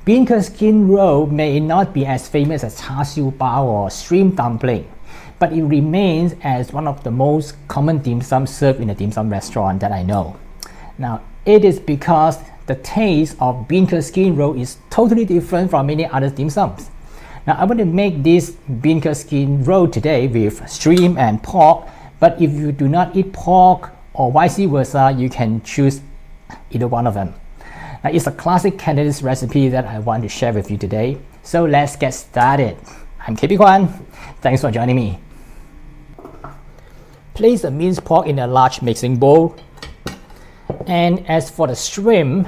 Beancurd skin roll may not be as famous as Char Siu Bao or shrimp dumpling, but it remains as one of the most common dim sum served in a dim sum restaurant that I know. Now, it is because the taste of beancurd skin roll is totally different from many other dim sums. Now, I want to make this beancurd skin roll today with shrimp and pork, but if you do not eat pork or vice versa, you can choose either one of them. Now, it's a classic Cantonese recipe that I want to share with you today. So let's get started. I'm KP Kwan. Thanks for joining me. Place the minced pork in a large mixing bowl. And as for the shrimp,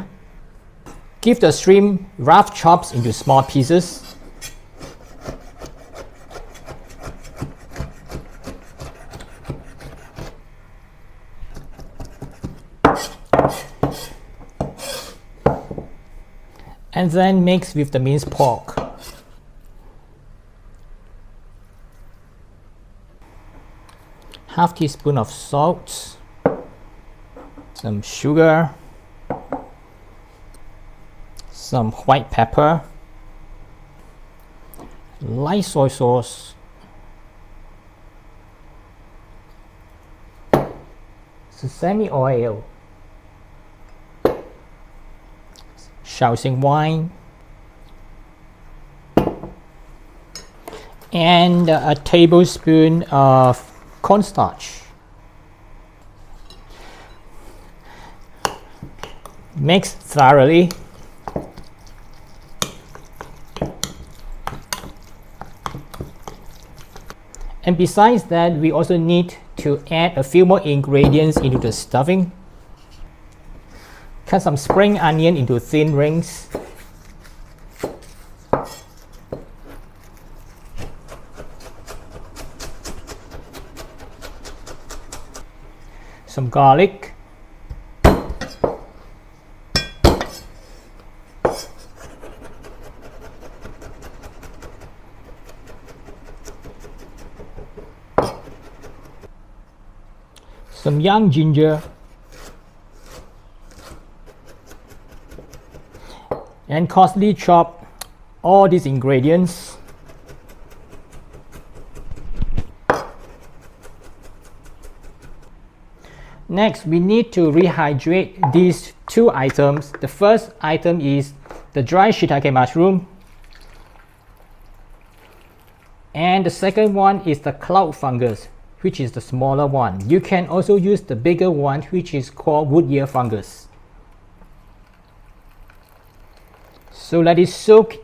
give the shrimp rough chops into small pieces. And then mix with the minced pork. Half teaspoon of salt, some sugar, some white pepper, light soy sauce, sesame oil, Shaoxing wine, and a tablespoon of cornstarch. Mix thoroughly. And besides that, we also need to add a few more ingredients into the stuffing. Cut some spring onion into thin rings. Some garlic. Some young ginger. And coarsely chop all these ingredients. Next, we need to rehydrate these two items. The first item is the dry shiitake mushroom. And the second one is the cloud fungus, which is the smaller one. You can also use the bigger one, which is called wood ear fungus. So let it soak,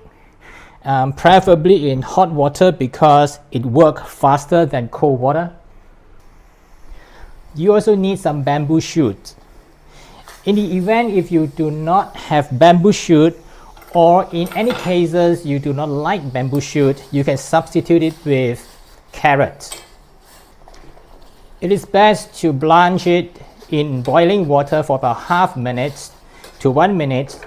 preferably in hot water because it works faster than cold water. You also need some bamboo shoot. In the event if you do not have bamboo shoot, or in any cases you do not like bamboo shoot, you can substitute it with carrot. It is best to blanch it in boiling water for about half minute to 1 minute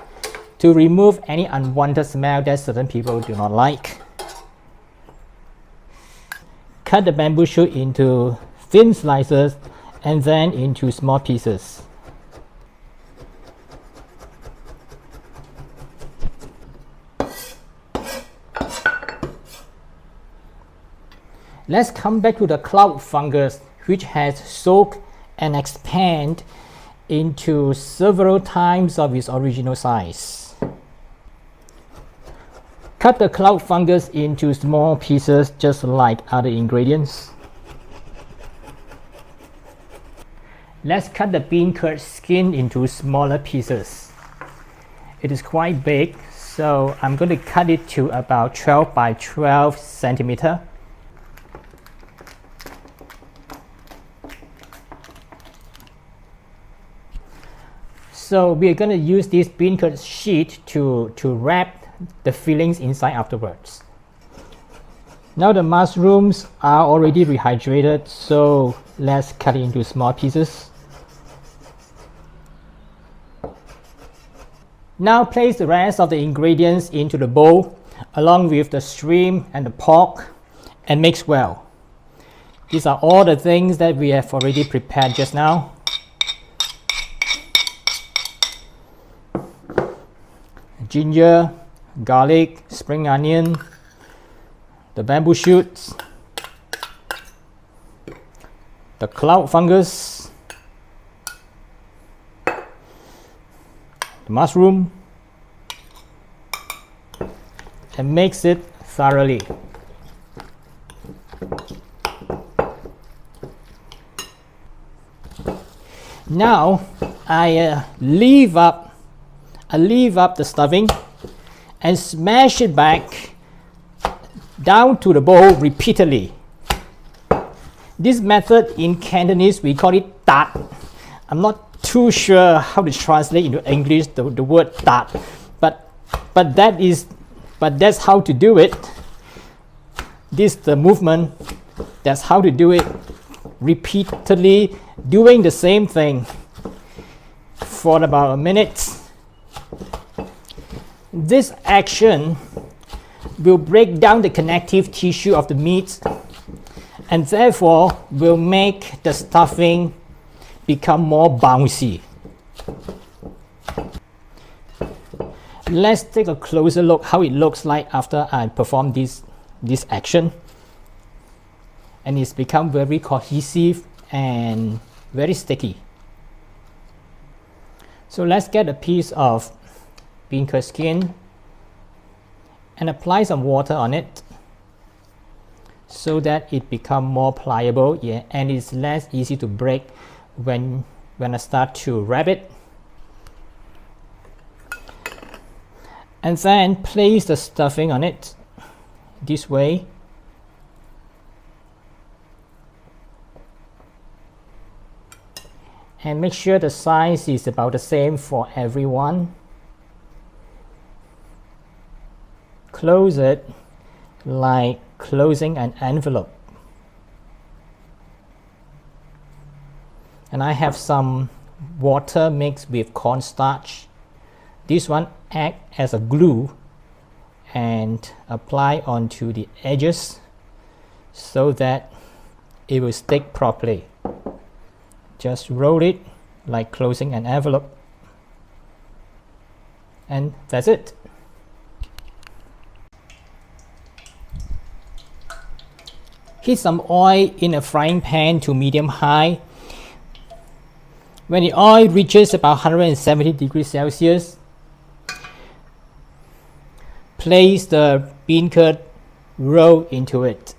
to remove any unwanted smell that certain people do not like. Cut the bamboo shoot into thin slices and then into small pieces. Let's come back to the cloud fungus, which has soaked and expanded into several times of its original size. Cut the cloud fungus into small pieces just like other ingredients. Let's cut the beancurd skin into smaller pieces. It is quite big, so I'm going to cut it to about 12 by 12 centimeter. So we're going to use this beancurd sheet to wrap the fillings inside afterwards. Now the mushrooms are already rehydrated, so let's cut it into small pieces. Now place the rest of the ingredients into the bowl along with the shrimp and the pork and mix well. These are all the things that we have already prepared just now. Ginger, garlic, spring onion, the bamboo shoots, the cloud fungus, the mushroom, and mix it thoroughly. Now I leave up the stuffing and smash it back down to the bowl repeatedly. This method in Cantonese we call it tat. I'm not too sure how to translate into English the word tat, but that's how to do it. This the movement. That's how to do it. Repeatedly doing the same thing for about a minute. This action will break down the connective tissue of the meat and therefore will make the stuffing become more bouncy. Let's take a closer look how it looks like after I perform this action. And it's become very cohesive and very sticky. So let's get a piece of beancurd skin and apply some water on it so that it become more pliable, yeah, and it's less easy to break when I start to wrap it. And then place the stuffing on it this way. And make sure the size is about the same for everyone. Close it like closing an envelope. And I have some water mixed with cornstarch. This one acts as a glue and apply onto the edges so that it will stick properly. Just roll it like closing an envelope, and that's it. Heat some oil in a frying pan to medium high. When the oil reaches about 170 degrees Celsius, place the beancurd roll into it.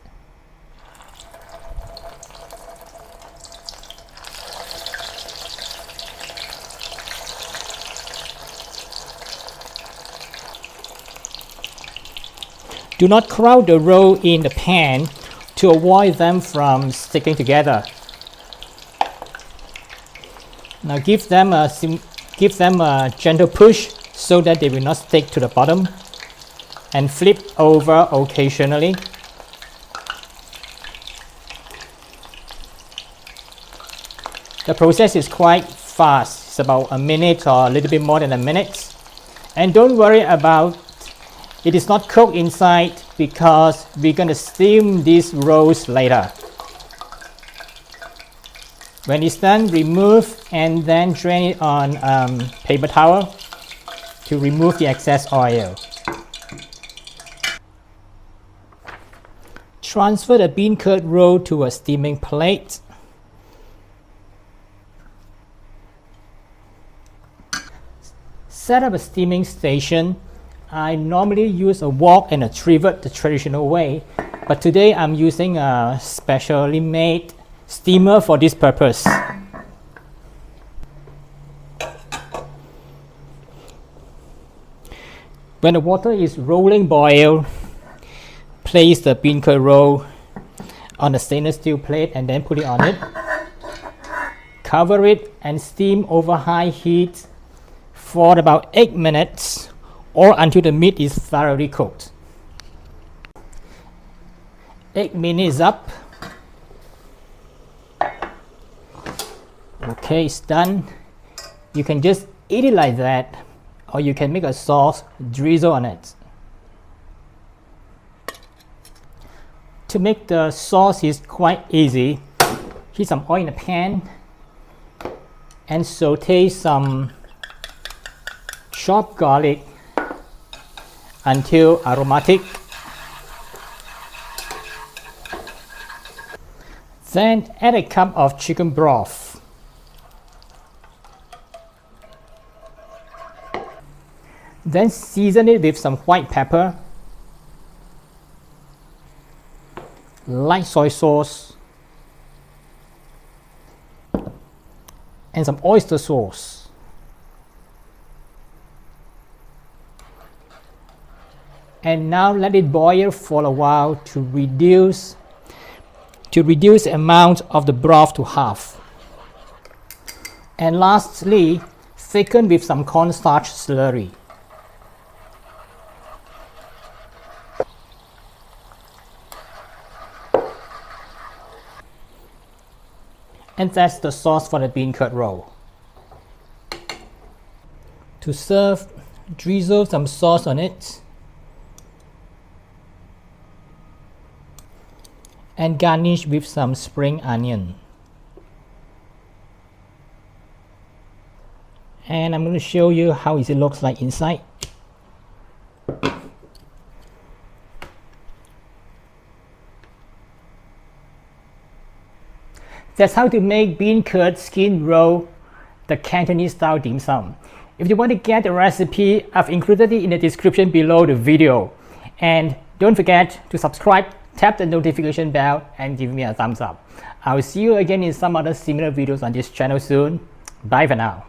Do not crowd the roll in the pan to avoid them from sticking together. Now give them a gentle push so that they will not stick to the bottom, and flip over occasionally. The process is quite fast. It's about a minute or a little bit more than a minute. And don't worry about it is not cooked inside because we're going to steam these rolls later. When it's done, remove and then drain it on paper towel to remove the excess oil. Transfer the beancurd roll to a steaming plate. Set up a steaming station. I normally use a wok and a trivet the traditional way, but today I'm using a specially made steamer for this purpose. When the water is rolling boil, place the beancurd roll on a stainless steel plate and then put it on it. Cover it and steam over high heat for about 8 minutes or until the meat is thoroughly cooked. 8 minutes up. Okay, it's done. You can just eat it like that, or you can make a sauce, drizzle on it. To make the sauce is quite easy. Heat some oil in a pan and saute some chopped garlic. until aromatic. Then add a cup of chicken broth. Then season it with some white pepper, light soy sauce, and some oyster sauce. And now let it boil for a while to reduce the amount of the broth to half. And lastly, thicken with some cornstarch slurry. And that's the sauce for the beancurd roll. To serve, drizzle some sauce on it and garnish with some spring onion. And I'm going to show you how it looks like inside. That's how to make beancurd skin roll, the Cantonese style dim sum. If you want to get the recipe, I've included it in the description below the video. And don't forget to subscribe, tap the notification bell, and give me a thumbs up. I'll see you again in some other similar videos on this channel soon. Bye for now.